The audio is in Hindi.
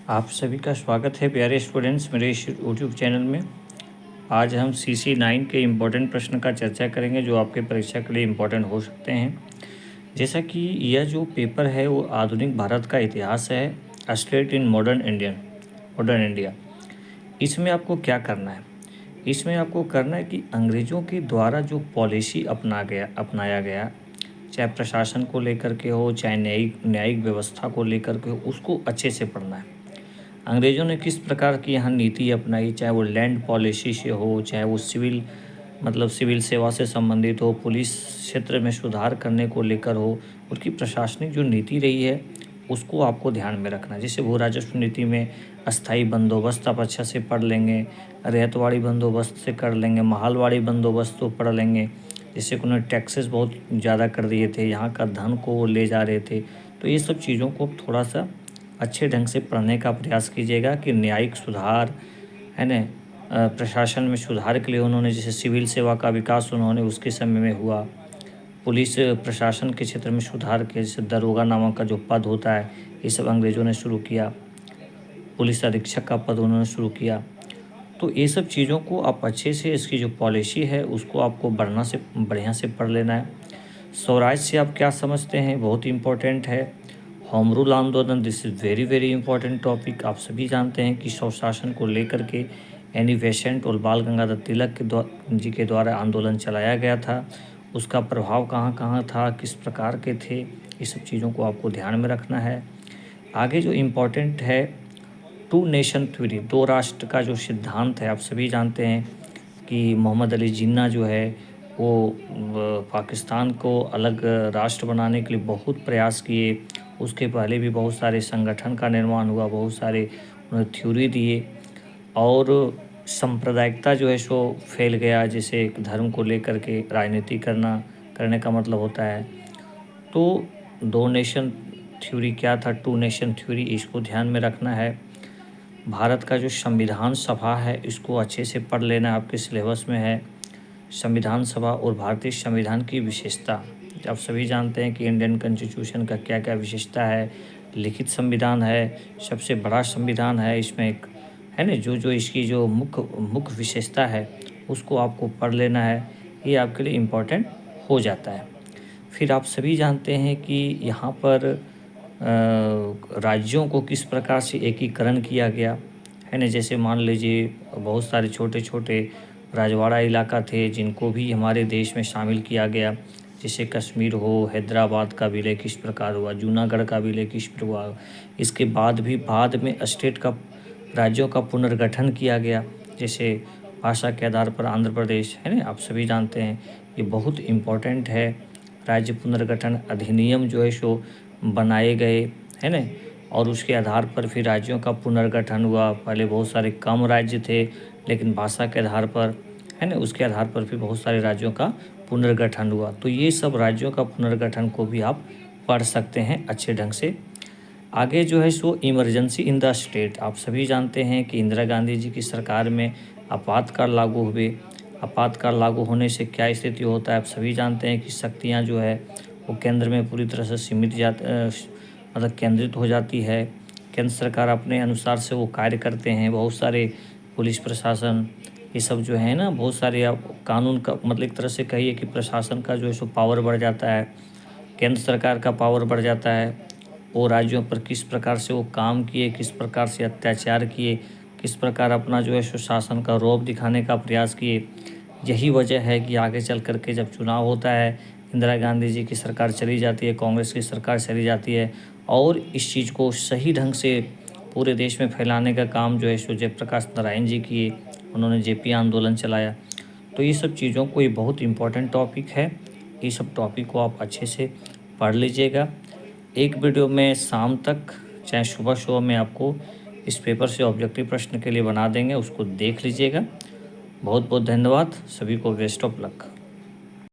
आप सभी का स्वागत है प्यारे स्टूडेंट्स मेरे इस यूट्यूब चैनल में। आज हम CC9 के इम्पोर्टेंट प्रश्न का चर्चा करेंगे जो आपके परीक्षा के लिए इम्पोर्टेंट हो सकते हैं। जैसा कि यह जो पेपर है वो आधुनिक भारत का इतिहास है, a state in modern India. इसमें आपको क्या करना है? इसमें आपको करना है कि अंग्रेज़ों के द्वारा जो पॉलिसी अपनाया गया, चाहे प्रशासन को लेकर के हो, चाहे न्यायिक व्यवस्था को लेकर के हो, उसको अच्छे से पढ़ना है। अंग्रेज़ों ने किस प्रकार की यहाँ नीति अपनाई, चाहे वो लैंड पॉलिसी से हो, चाहे वो सिविल सेवा से संबंधित हो, पुलिस क्षेत्र में सुधार करने को लेकर हो, उनकी प्रशासनिक जो नीति रही है उसको आपको ध्यान में रखना है। जैसे भू राजस्व नीति में अस्थाई बंदोबस्त आप अच्छा से पढ़ लेंगे, रैयतवाड़ी बंदोबस्त से कर लेंगे, महालवाड़ी बंदोबस्त तो पढ़ लेंगे। जैसे कि उन्होंने टैक्सेस बहुत ज़्यादा कर दिए थे, यहाँ का धन को वो ले जा रहे थे, तो ये सब चीज़ों को थोड़ा सा अच्छे ढंग से पढ़ने का प्रयास कीजिएगा कि न्यायिक सुधार है ना, प्रशासन में सुधार के लिए उन्होंने जैसे सिविल सेवा का विकास उन्होंने उसके समय में हुआ, पुलिस प्रशासन के क्षेत्र में सुधार के जैसे दरोगा नामक का जो पद होता है ये सब अंग्रेज़ों ने शुरू किया, पुलिस अधीक्षक का पद उन्होंने शुरू किया। तो ये सब चीज़ों को आप अच्छे से इसकी जो पॉलिसी है उसको आपको बढ़िया से पढ़ लेना है। स्वराज से आप क्या समझते हैं, बहुत इम्पोर्टेंट है। होम रूल आंदोलन, this is very very important topic. आप सभी जानते हैं कि स्वशासन को लेकर के एनी बेसेंट और बाल गंगाधर तिलक जी के द्वारा आंदोलन चलाया गया था। उसका प्रभाव कहाँ कहाँ था, किस प्रकार के थे, ये सब चीज़ों को आपको ध्यान में रखना है। आगे जो इम्पोर्टेंट है, टू नेशन थ्योरी, दो राष्ट्र का जो सिद्धांत है, आप सभी जानते हैं कि मोहम्मद अली जिन्ना जो है वो पाकिस्तान को अलग राष्ट्र बनाने के लिए बहुत प्रयास किए। उसके पहले भी बहुत सारे संगठन का निर्माण हुआ, बहुत सारे उन्होंने थ्योरी दिए और सांप्रदायिकता जो है सो फैल गया। जैसे एक धर्म को लेकर के राजनीति करने का मतलब होता है। तो दो नेशन थ्योरी क्या था, टू नेशन थ्योरी, इसको ध्यान में रखना है। भारत का जो संविधान सभा है इसको अच्छे से पढ़ लेना, आपके सिलेबस में है। संविधान सभा और भारतीय संविधान की विशेषता, आप सभी जानते हैं कि इंडियन कॉन्स्टिट्यूशन का क्या क्या विशेषता है। लिखित संविधान है, सबसे बड़ा संविधान है, इसमें एक है ना जो इसकी जो मुख्य विशेषता है उसको आपको पढ़ लेना है, ये आपके लिए इम्पोर्टेंट हो जाता है। फिर आप सभी जानते हैं कि यहाँ पर राज्यों को किस प्रकार से एकीकरण किया गया है ना। जैसे मान लीजिए बहुत सारे छोटे छोटे राजवाड़ा इलाका थे जिनको भी हमारे देश में शामिल किया गया। जैसे कश्मीर हो, हैदराबाद का विलय किस प्रकार हुआ, जूनागढ़ का विलय किस प्रकार हुआ। इसके बाद में राज्यों का पुनर्गठन किया गया। जैसे भाषा के आधार पर आंध्र प्रदेश है ना, आप सभी जानते हैं ये बहुत इम्पोर्टेंट है। राज्य पुनर्गठन अधिनियम जो है सो बनाए गए है ना, और उसके आधार पर फिर राज्यों का पुनर्गठन हुआ। पहले बहुत सारे कम राज्य थे लेकिन भाषा के आधार पर है ना, उसके आधार पर फिर बहुत सारे राज्यों का पुनर्गठन हुआ। तो ये सब राज्यों का पुनर्गठन को भी आप पढ़ सकते हैं अच्छे ढंग से। आगे जो है सो इमरजेंसी इन द स्टेट, आप सभी जानते हैं कि इंदिरा गांधी जी की सरकार में आपातकाल लागू हुए। आपातकाल लागू होने से क्या स्थिति होता है, आप सभी जानते हैं कि शक्तियाँ जो है वो केंद्र में पूरी तरह से केंद्रित हो जाती है। केंद्र सरकार अपने अनुसार से वो कार्य करते हैं। बहुत सारे पुलिस प्रशासन ये सब जो है ना, बहुत सारे आप कानून का मतलब एक तरह से कहिए कि प्रशासन का जो है सो पावर बढ़ जाता है, केंद्र सरकार का पावर बढ़ जाता है। वो राज्यों पर किस प्रकार से वो काम किए, किस प्रकार से अत्याचार किए, किस प्रकार अपना जो है सो शासन का रौब दिखाने का प्रयास किए। यही वजह है कि आगे चल कर के जब चुनाव होता है, इंदिरा गांधी जी की सरकार चली जाती है, कांग्रेस की सरकार चली जाती है और इस चीज़ को सही ढंग से पूरे देश में फैलाने का काम जो है सो जयप्रकाश नारायण जी किए। उन्होंने जेपी आंदोलन चलाया। तो ये सब चीज़ों को ये बहुत इम्पोर्टेंट टॉपिक है। ये सब टॉपिक को आप अच्छे से पढ़ लीजिएगा। एक वीडियो में शाम तक चाहे सुबह में आपको इस पेपर से ऑब्जेक्टिव प्रश्न के लिए बना देंगे, उसको देख लीजिएगा। बहुत बहुत धन्यवाद, सभी को बेस्ट ऑफ लक।